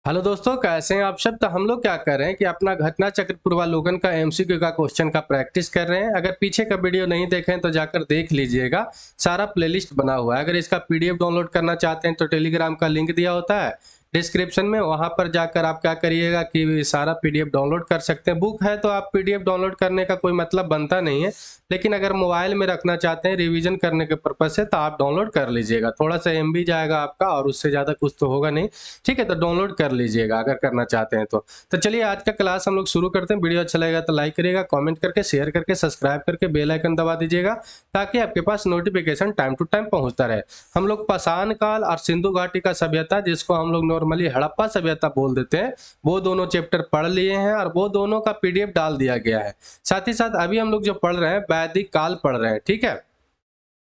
Hello दोस्तों, कैसे हैं आप सब। तो हम लोग क्या कर रहे हैं कि अपना घटना चक्र पूर्वावलोकन का एमसीक्यू का क्वेश्चन का प्रैक्टिस कर रहे हैं। अगर पीछे का वीडियो नहीं देखें तो जाकर देख लीजिएगा, सारा प्लेलिस्ट बना हुआ है। अगर इसका पीडीएफ डाउनलोड करना चाहते हैं तो टेलीग्राम का लिंक दिया होता है डिस्क्रिप्शन में, वहां पर जाकर आप क्या करिएगा कि सारा पीडीएफ डाउनलोड कर सकते हैं। बुक है तो आप पीडीएफ डाउनलोड करने का कोई मतलब बनता नहीं है, लेकिन अगर मोबाइल में रखना चाहते हैं रिवीजन करने के पर्पज से तो आप डाउनलोड कर लीजिएगा। थोड़ा सा एमबी जाएगा आपका और उससे ज़्यादा कुछ तो होगा नहीं। ठीक है, तो डाउनलोड कर लीजिएगा अगर करना चाहते हैं तो चलिए आज का क्लास हम लोग शुरू करते हैं। वीडियो अच्छा लगेगा तो लाइक करिएगा, कमेंट करके, शेयर करके, सब्सक्राइब करके बेल आइकन दबा दीजिएगा ताकि आपके पास नोटिफिकेशन टाइम टू टाइम पहुंचता रहे। हम लोग पाषाण काल और सिंधु घाटी का सभ्यता, जिसको हम लोग नॉर्मली हड़प्पा सभ्यता बोल देते हैं, वो दोनों चैप्टर पढ़ लिए हैं और वो दोनों का पीडीएफ डाल दिया गया है। साथ ही साथ अभी हम लोग जो पढ़ रहे हैं वैदिक काल पढ़ रहे हैं। ठीक है,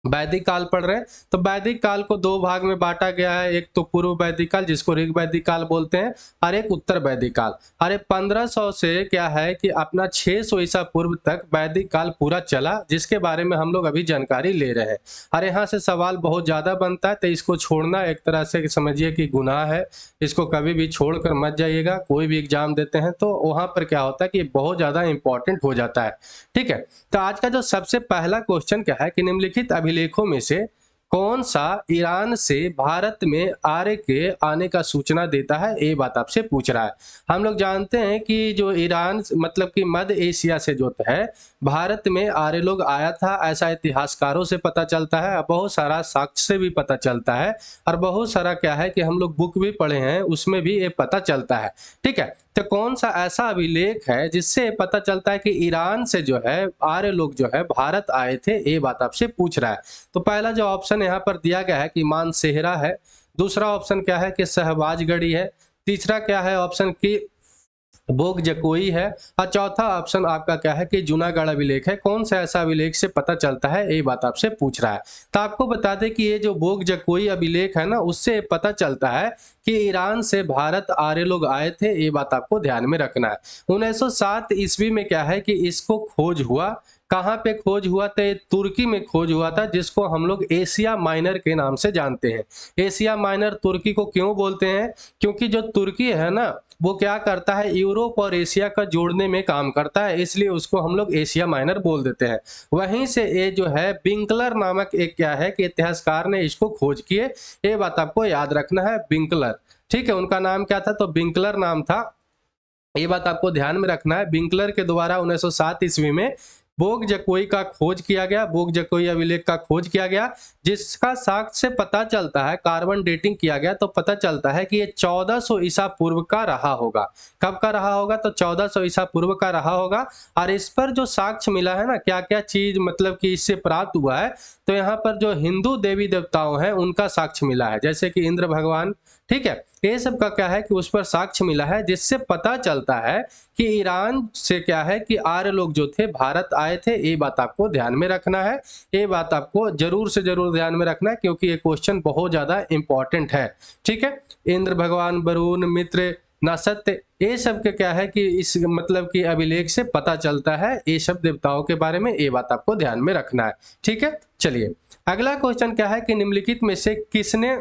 वैदिक काल पढ़ रहे हैं तो वैदिक काल को दो भाग में बांटा गया है। एक तो पूर्व वैदिक काल जिसको ऋग वैदिक काल बोलते हैं, और एक उत्तर वैदिक काल। अरे 1500 से क्या है कि अपना 600 ईसा पूर्व तक वैदिक काल पूरा चला, जिसके बारे में हम लोग अभी जानकारी ले रहे हैं। और यहाँ से सवाल बहुत ज्यादा बनता है, तो इसको छोड़ना एक तरह से समझिए कि गुनाह है। इसको कभी भी छोड़कर मत जाइएगा। कोई भी एग्जाम देते हैं तो वहां पर क्या होता है कि बहुत ज्यादा इंपॉर्टेंट हो जाता है। ठीक है, तो आज का जो सबसे पहला क्वेश्चन क्या है कि निम्नलिखित अभिलेखों में से कौन सा ईरान से भारत में आर्य के आने का सूचना देता है, ये बात आपसे पूछ रहा है। हम लोग जानते हैं कि जो ईरान मतलब कि मध्य एशिया से जो है भारत में आर्य लोग आया था, ऐसा इतिहासकारों से पता चलता है, बहुत सारा साक्ष्य से भी पता चलता है, और बहुत सारा क्या है कि हम लोग बुक भी पढ़े हैं उसमें भी ये पता चलता है। ठीक है, तो कौन सा ऐसा अभिलेख है जिससे पता चलता है कि ईरान से जो है आर्य लोग जो है भारत आए थे, ये बात आपसे पूछ रहा है। तो पहला जो ऑप्शन यहाँ पर दिया गया है कि मानसेहरा है, दूसरा ऑप्शन क्या है कि शहबाजगढ़ी है, तीसरा क्या है ऑप्शन की बोग जकोई है, और चौथा ऑप्शन आपका क्या है कि जूनागढ़ अभिलेख है। कौन सा ऐसा अभिलेख से पता चलता है, ये बात आपसे पूछ रहा है। तो आपको बता दें कि ये जो बोग जकोई अभिलेख है ना, उससे पता चलता है कि ईरान से भारत आर्य लोग आए थे। ये बात आपको ध्यान में रखना है। 1907 ईस्वी में क्या है कि इसको खोज हुआ। कहाँ पे खोज हुआ था? तुर्की में खोज हुआ था, जिसको हम लोग एशिया माइनर के नाम से जानते हैं। एशिया माइनर तुर्की को क्यों बोलते हैं? क्योंकि जो तुर्की है ना, वो क्या करता है, यूरोप और एशिया का जोड़ने में काम करता है, इसलिए उसको हम लोग एशिया माइनर बोल देते हैं। वहीं से ये जो है बिंकलर नामक एक क्या है कि इतिहासकार ने इसको खोज किए। ये बात आपको याद रखना है, बिंकलर। ठीक है, उनका नाम क्या था? तो बिंकलर नाम था। ये बात आपको ध्यान में रखना है। बिंकलर के द्वारा 1907 ईस्वी में बोग जकोई का खोज किया गया, बोग जकोई अभिलेख का खोज किया गया, जिसका साक्ष्य से पता चलता है, कार्बन डेटिंग किया गया तो पता चलता है कि ये 1400 ईसा पूर्व का रहा होगा। कब का रहा होगा? तो 1400 ईसा पूर्व का रहा होगा। और इस पर जो साक्ष्य मिला है ना, क्या क्या चीज मतलब कि इससे प्राप्त हुआ है, तो यहाँ पर जो हिंदू देवी देवताओं हैं उनका साक्ष्य मिला है, जैसे कि इंद्र भगवान। ठीक है, ये सब का क्या है कि उस पर साक्ष्य मिला है, जिससे पता चलता है कि ईरान से क्या है कि आर्य लोग जो थे भारत आए थे। ये बात आपको ध्यान में रखना है। ये बात आपको जरूर से जरूर ध्यान में रखना है, क्योंकि ये क्वेश्चन बहुत ज्यादा इंपॉर्टेंट है। ठीक है, इंद्र भगवान, वरुण, मित्र, नसत्य, ये सब के क्या है कि इस मतलब कि अभिलेख से पता चलता है ये सब देवताओं के बारे में। ये बात आपको ध्यान में रखना है। ठीक है, चलिए अगला क्वेश्चन क्या है कि निम्नलिखित में से किसने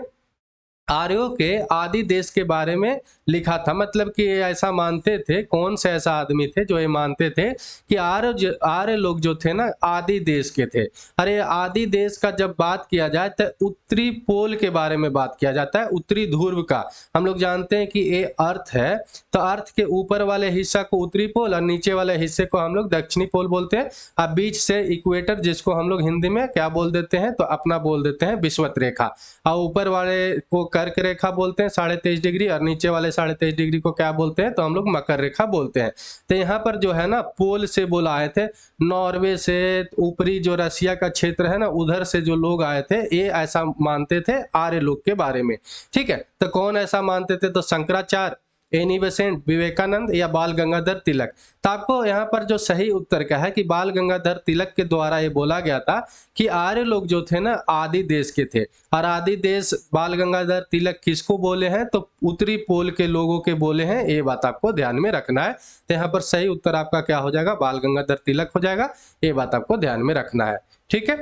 आर्यों के आदि देश के बारे में लिखा था? मतलब कि ये ऐसा मानते थे, कौन से ऐसा आदमी थे जो ये मानते थे कि आर्य लोग जो थे ना आदि देश के थे। अरे आदि देश का जब बात किया जाए तो उत्तरी पोल के बारे में बात किया जाता है, उत्तरी ध्रुव का। हम लोग जानते हैं कि ये अर्थ है, तो अर्थ के ऊपर वाले हिस्सा को उत्तरी पोल और नीचे वाले हिस्से को हम लोग दक्षिणी पोल बोलते हैं। अब बीच से इक्वेटर, जिसको हम लोग हिंदी में क्या बोल देते हैं, तो अपना बोल देते हैं विषुवत रेखा। और ऊपर वाले को कर्क रेखा बोलते हैं 23.5 डिग्री, और नीचे वाले 23.5 डिग्री को क्या बोलते हैं, तो हम लोग मकर रेखा बोलते हैं। तो यहाँ पर जो है ना पोल से बोला आए थे, नॉर्वे से, ऊपरी जो रसिया का क्षेत्र है ना उधर से जो लोग आए थे, ये ऐसा मानते थे आर्य लोग के बारे में। ठीक है, तो कौन ऐसा मानते थे? तो शंकराचार्य, एनी बेसेंट, विवेकानंद या बाल गंगाधर तिलक। तो आपको यहाँ पर जो सही उत्तर क्या है कि बाल गंगाधर तिलक के द्वारा ये बोला गया था कि आर्य लोग जो थे ना आदि देश के थे। और आदि देश बाल गंगाधर तिलक किसको बोले हैं? तो उत्तरी पोल के लोगों के बोले हैं। ये बात आपको ध्यान में रखना है। तो यहाँ पर सही उत्तर आपका क्या हो जाएगा? बाल गंगाधर तिलक हो जाएगा। ये बात आपको ध्यान में रखना है। ठीक है,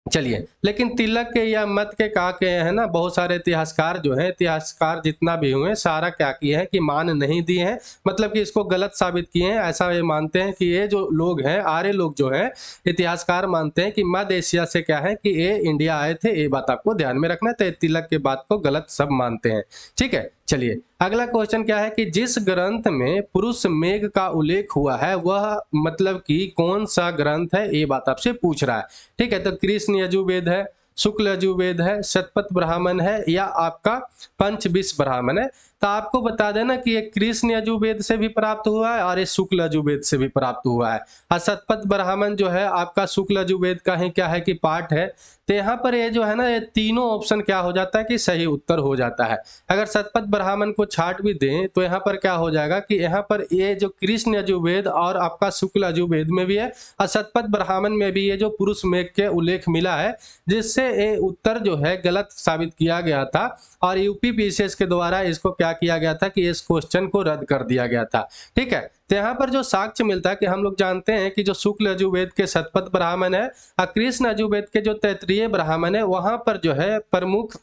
चलिए, लेकिन तिलक के या मत के का के है ना, बहुत सारे इतिहासकार जो हैं, इतिहासकार जितना भी हुए सारा क्या किए हैं कि मान नहीं दिए हैं, मतलब कि इसको गलत साबित किए हैं। ऐसा ये मानते हैं कि ये जो लोग हैं, आर्य लोग जो हैं, इतिहासकार मानते हैं कि मध्य एशिया से क्या है कि ये इंडिया आए थे। ये बात आपको ध्यान में रखना है। तो ये तिलक के बात को गलत सब मानते हैं। ठीक है, चलिए अगला क्वेश्चन क्या है कि जिस ग्रंथ में पुरुष मेघ का उल्लेख हुआ है वह मतलब कि कौन सा ग्रंथ है, ये बात आपसे पूछ रहा है। ठीक है, तो कृष्ण यजुर्वेद है, शुक्ल यजुर्वेद है, शतपथ ब्राह्मण है, या आपका पंचविश ब्राह्मण है। तो आपको बता देना कि ये कृष्ण यजुर्वेद से भी प्राप्त हुआ है और ये शुक्ल यजुर्वेद से भी प्राप्त हुआ है। और शतपथ ब्राह्मण जो है आपका शुक्ल यजुर्वेद का ही क्या है कि पाठ है। तो यहाँ पर ये जो है ना, ये तीनों ऑप्शन क्या हो जाता है कि सही उत्तर हो जाता है। अगर शतपथ ब्राह्मण को छाट भी दें तो यहाँ पर क्या हो जाएगा कि यहाँ पर ये जो कृष्ण यजुर्वेद और आपका शुक्ल यजुर्वेद में भी है और शतपथ ब्राह्मण में भी ये जो पुरुष मेघ के उल्लेख मिला है, जिससे ये उत्तर जो है गलत साबित किया गया था और यूपी पीसीएस के द्वारा इसको क्या किया गया था कि इस क्वेश्चन को रद्द कर दिया गया था। ठीक है, तो यहाँ पर जो साक्ष्य मिलता है कि हम लोग जानते हैं कि जो शुक्ल यजुर्वेद के शतपथ ब्राह्मण है और कृष्ण यजुर्वेद के जो तैत्तिरीय ब्राह्मण है, वहां पर जो है प्रमुख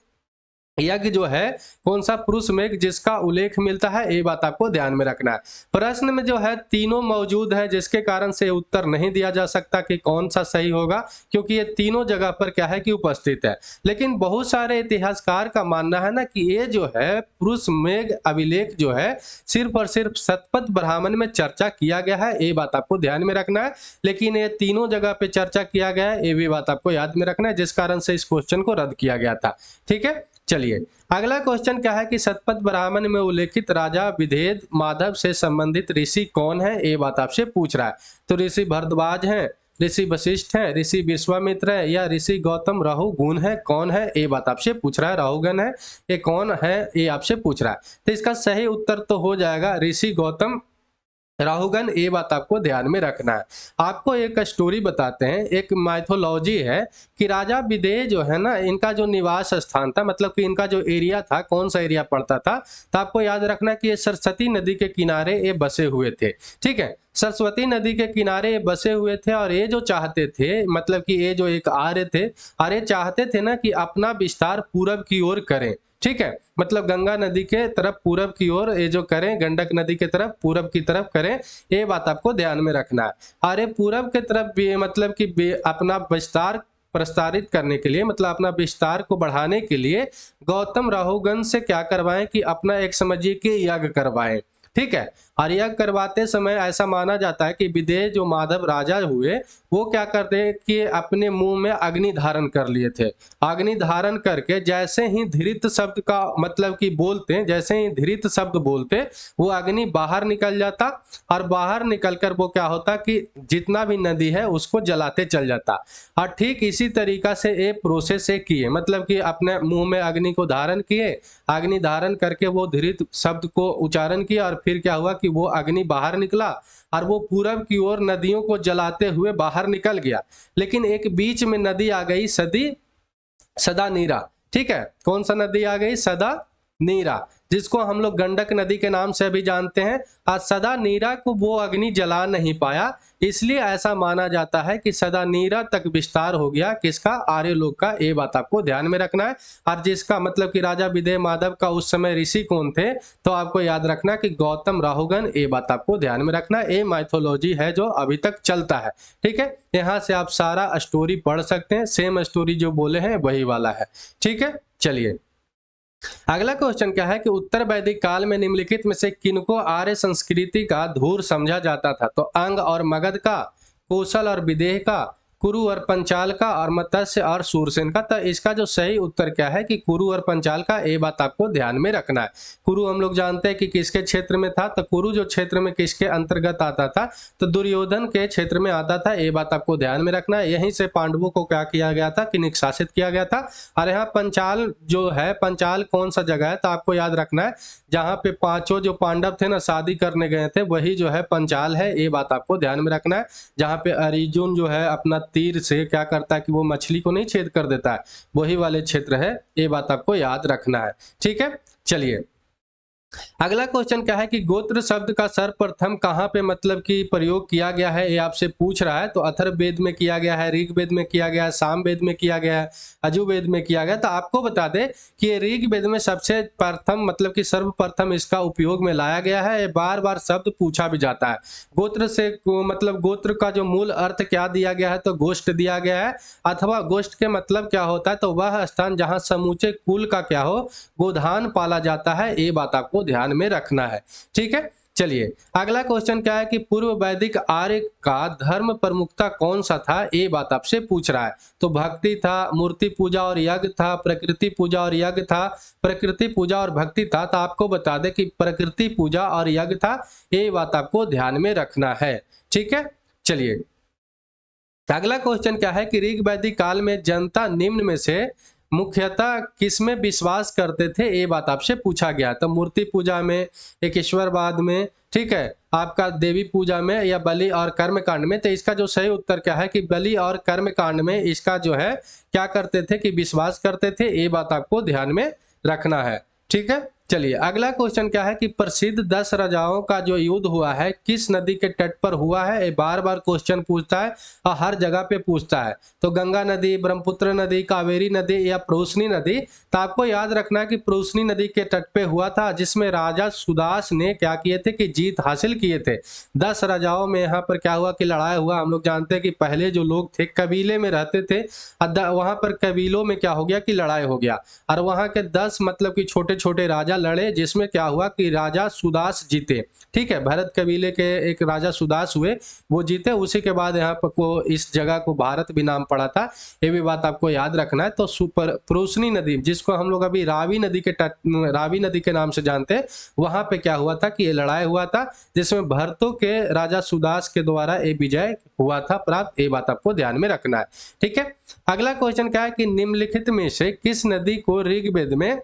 यज्ञ जो है कौन सा, पुरुष मेघ, जिसका उल्लेख मिलता है। ये बात आपको ध्यान में रखना है। प्रश्न में जो है तीनों मौजूद है, जिसके कारण से उत्तर नहीं दिया जा सकता कि कौन सा सही होगा, क्योंकि ये तीनों जगह पर क्या है कि उपस्थित है। लेकिन बहुत सारे इतिहासकार का मानना है ना कि ये जो है पुरुष मेघ अभिलेख जो है सिर्फ और सिर्फ शतपथ ब्राह्मण में चर्चा किया गया है। ये बात आपको ध्यान में रखना है। लेकिन ये तीनों जगह पे चर्चा किया गया है, ये भी बात आपको याद में रखना है, जिस कारण से इस क्वेश्चन को रद्द किया गया था। ठीक है, चलिए अगला क्वेश्चन क्या है कि शतपथ ब्राह्मण में उल्लेखित राजा विदेह माधव से संबंधित ऋषि कौन है, ये बात आपसे पूछ रहा है। तो ऋषि भरद्वाज हैं, ऋषि वशिष्ठ हैं, ऋषि विश्वामित्र है, या ऋषि गौतम राहुगुण है, कौन है, ये बात आपसे पूछ रहा है। राहुगण है, ये कौन है, ये आपसे पूछ रहा है। तो इसका सही उत्तर तो हो जाएगा ऋषि गौतम राहुगण। ये बात आपको ध्यान में रखना है। आपको एक स्टोरी बताते हैं, एक माइथोलॉजी है कि राजा विदेह जो है ना, इनका जो निवास स्थान था, मतलब कि इनका जो एरिया था, कौन सा एरिया पड़ता था, तो आपको याद रखना कि ये सरस्वती नदी के किनारे ये बसे हुए थे। ठीक है, सरस्वती नदी के किनारे ये बसे हुए थे और ये जो चाहते थे, मतलब कि ये जो एक आर्य थे और ये चाहते थे ना कि अपना विस्तार पूरब की ओर करें। ठीक है, मतलब गंगा नदी के तरफ पूरब की ओर ये जो करें, गंडक नदी के तरफ पूरब की तरफ करें। ये बात आपको ध्यान में रखना है। और ये पूरब के तरफ भी मतलब कि अपना विस्तार प्रस्तारित करने के लिए, मतलब अपना विस्तार को बढ़ाने के लिए गौतम राहुगण से क्या करवाएं कि अपना एक समझिए कि यज्ञ करवाएं। ठीक है, और यज्ञ करवाते समय ऐसा माना जाता है कि विदेह जो माधव राजा हुए वो क्या करते कि अपने मुंह में अग्नि धारण कर लिए थे। अग्नि धारण करके जैसे ही धृत शब्द का मतलब कि बोलते, जैसे ही धृत शब्द बोलते, वो अग्नि बाहर निकल जाता और बाहर निकलकर वो क्या होता कि जितना भी नदी है उसको जलाते चल जाता। और ठीक इसी तरीका से ये प्रोसेस किए, मतलब कि अपने मुंह में अग्नि को धारण किए, अग्नि धारण करके वो धृत शब्द को उच्चारण किया और फिर क्या हुआ कि वो अग्नि बाहर निकला और वो पूरब की ओर नदियों को जलाते हुए बाहर निकल गया। लेकिन एक बीच में नदी आ गई सदा नीरा। ठीक है, कौन सा नदी आ गई, सदा नीरा, जिसको हम लोग गंडक नदी के नाम से भी जानते हैं। आज सदा नीरा को वो अग्नि जला नहीं पाया, इसलिए ऐसा माना जाता है कि सदा नीरा तक विस्तार हो गया किसका, आर्य लोग का। ये बात आपको ध्यान में रखना है। और जिसका मतलब कि राजा विदेह माधव का उस समय ऋषि कौन थे, तो आपको याद रखना कि गौतम राहुगण। ये बात आपको ध्यान में रखना है। ये माइथोलॉजी है जो अभी तक चलता है। ठीक है, यहाँ से आप सारा स्टोरी पढ़ सकते हैं, सेम स्टोरी जो बोले हैं वही वाला है। ठीक है, चलिए अगला क्वेश्चन क्या है कि उत्तर वैदिक काल में निम्नलिखित में से किनको आर्य संस्कृति का धूर समझा जाता था। तो अंग और मगध का, कौशल और विदेह का, कुरु और पंचाल का, और मत्स्य और सूरसेन का। तो इसका जो सही उत्तर क्या है कि कुरु और पंचाल का। ये बात आपको ध्यान में रखना है। कुरु हम लोग जानते हैं कि किसके क्षेत्र में था, तो कुरु जो क्षेत्र में किसके अंतर्गत आता था, तो दुर्योधन के क्षेत्र में आता था। ये बात आपको ध्यान में रखना है। यहीं से पांडवों को क्या किया गया था कि निष्कासित किया गया था। और यहाँ पंचाल जो है, पंचाल कौन सा जगह है, तो आपको याद रखना है जहाँ पे पांचों जो पांडव थे ना शादी करने गए थे, वही जो है पंचाल है। ये बात आपको ध्यान में रखना है। जहाँ पे अर्जुन जो है अपना तीर से क्या करता है कि वो मछली को नहीं छेद कर देता है, वही वाले क्षेत्र है। ये बात आपको याद रखना है। ठीक है, चलिए अगला क्वेश्चन क्या है कि गोत्र शब्द का सर्वप्रथम कहाँ पे मतलब कि प्रयोग किया गया है, ये आपसे पूछ रहा है। तो अथर्ववेद में किया गया है, ऋग्वेद में किया गया है, सामवेद में किया गया है, यजुर्वेद में किया गया। तो आपको बता दें कि ये ऋग्वेद में सबसे प्रथम मतलब कि सर्वप्रथम इसका उपयोग में लाया गया है। ये बार बार शब्द पूछा भी जाता है। गोत्र से मतलब गोत्र का जो मूल अर्थ क्या दिया गया है, तो गोष्ठ दिया गया है, अथवा गोष्ठ के मतलब क्या होता है, तो वह स्थान जहाँ समूचे कुल का क्या हो, गोधान पाला जाता है। ये बात आपको ध्यान में रखना है। ठीक है, चलिए अगला क्वेश्चन क्या है कि पूर्व वैदिक आर्य का धर्म प्रमुखता कौन सा था, ये बात आपसे पूछ रहा है। तो भक्ति था, मूर्ति पूजा और यज्ञ था, प्रकृति पूजा और यज्ञ था, प्रकृति पूजा और भक्ति था। तो आपको बता दें कि प्रकृति पूजा और यज्ञ था। ये बात आपको ध्यान में रखना है। ठीक है, चलिए अगला क्वेश्चन क्या है कि ऋग वैदिक काल में जनता निम्न में से मुख्यतः किसमें विश्वास करते थे, ये बात आपसे पूछा गया। तो मूर्ति पूजा में, एक ईश्वरवाद में, ठीक है, आपका देवी पूजा में, या बलि और कर्म कांड में। तो इसका जो सही उत्तर क्या है कि बलि और कर्म कांड में इसका जो है क्या करते थे कि विश्वास करते थे। ये बात आपको ध्यान में रखना है। ठीक है, चलिए अगला क्वेश्चन क्या है कि प्रसिद्ध 10 राजाओं का जो युद्ध हुआ है किस नदी के तट पर हुआ है। ये बार बार क्वेश्चन पूछता है और हर जगह पे पूछता है। तो गंगा नदी, ब्रह्मपुत्र नदी, कावेरी नदी या प्रोसनी नदी। तो आपको याद रखना है कि प्रोसनी नदी के तट पे हुआ था, जिसमें राजा सुदास ने क्या किए थे कि जीत हासिल किए थे। 10 राजाओं में यहाँ पर क्या हुआ कि लड़ाई हुआ। हम लोग जानते हैं कि पहले जो लोग थे कबीले में रहते थे, वहां पर कबीलों में क्या हो गया कि लड़ाई हो गया, और वहां के 10 मतलब कि छोटे छोटे राजा लड़े, जिसमें क्या हुआ कि राजा सुदास जीते। ठीक है, भरत कबीले के एक राजा सुदास हुए, वो जीते। उसी के बाद यहाँ पर को इस जगह को भारत भी नाम पड़ा था। ये भी बात आपको याद रखना है। तो प्रोसनी नदी, जिसको हम लोग अभी रावी नदी के रावी नदी के नाम से जानते हैं, वहां पे क्या हुआ था कि ये लड़ाई हुआ था, जिसमें भरतों के राजा सुदास के द्वारा ये विजय हुआ था प्राप्त। ये बात आपको ध्यान में रखना है। ठीक है, अगला क्वेश्चन क्या है कि निम्नलिखित में से किस नदी को ऋग्वेद में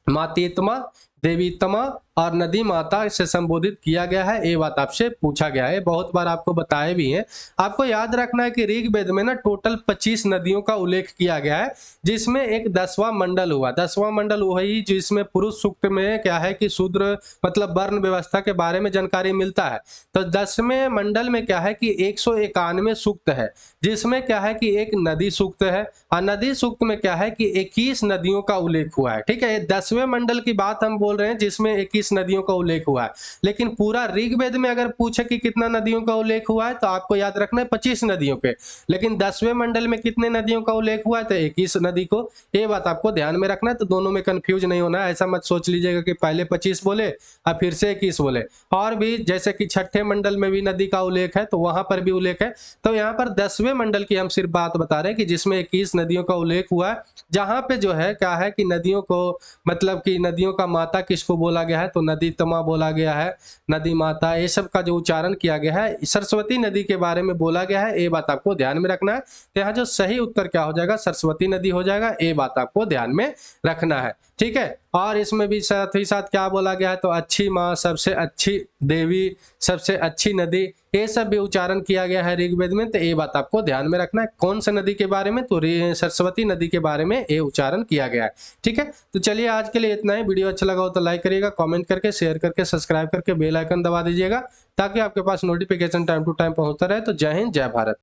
मातीतमा, देवीतमा और नदी माता से संबोधित किया गया है। ये बात आपसे पूछा गया है, बहुत बार आपको बताए भी हैं। आपको याद रखना है कि ऋग्वेद में ना टोटल 25 नदियों का उल्लेख किया गया है, जिसमें एक 10वां मंडल हुआ। 10वां मंडल वही जिसमें पुरुष सूक्त में क्या है कि शूद्र मतलब वर्ण व्यवस्था के बारे में जानकारी मिलता है। तो 10वें मंडल में क्या है कि 191 सूक्त है, जिसमें क्या है कि एक नदी सूक्त है, और नदी सूक्त में क्या है कि 21 नदियों का उल्लेख हुआ है। ठीक है, ये 10वें मंडल की बात हम बोल रहे हैं, जिसमें 21 नदियों का उल्लेख हुआ है। लेकिन पूरा ऋग्वेद में अगर पूछे कि कितना नदियों का उल्लेख हुआ है, तो आपको याद रखना है 25 नदियों के। लेकिन 10वें मंडल में कितने नदियों का उल्लेख हुआ है, तो 21 नदी को। ये बात आपको ध्यान में रखना है। तो दोनों में कंफ्यूज नहीं होना है। ऐसा मत सोच लीजिएगा कि पहले 25 बोले और फिर से 21 बोले। और भी जैसे कि 6ठे मंडल में भी नदी का उल्लेख है, तो वहां पर भी उल्लेख है। तो यहाँ पर 10वें मंडल की हम सिर्फ बात बता रहे हैं कि जिसमें 21 नदियों का उल्लेख हुआ है, जहां पे जो है क्या है कि नदियों को मतलब कि नदियों का माता किसको बोला गया है, तो नदी तमा बोला गया है, नदी माता, ये सब का जो उच्चारण किया गया है सरस्वती नदी के बारे में बोला गया है। ये बात आपको ध्यान में रखना है। तो यहाँ जो सही उत्तर क्या हो जाएगा, सरस्वती नदी हो जाएगा। ये बात आपको ध्यान में रखना है। ठीक है, और इसमें भी साथ ही साथ क्या बोला गया है, तो अच्छी माँ, सबसे अच्छी देवी, सबसे अच्छी नदी, ये सब भी उच्चारण किया गया है ऋग्वेद में। तो ये बात आपको ध्यान में रखना है। कौन सा नदी के बारे में, तो सरस्वती नदी के बारे में ये उच्चारण किया गया है। ठीक है, तो चलिए आज के लिए इतना ही। वीडियो अच्छा लगा हो तो लाइक करिएगा, कमेंट करके, शेयर करके, सब्सक्राइब करके बेल आइकन दबा दीजिएगा, ताकि आपके पास नोटिफिकेशन टाइम टू टाइम पहुंचता रहे। तो जय हिंद, जय भारत।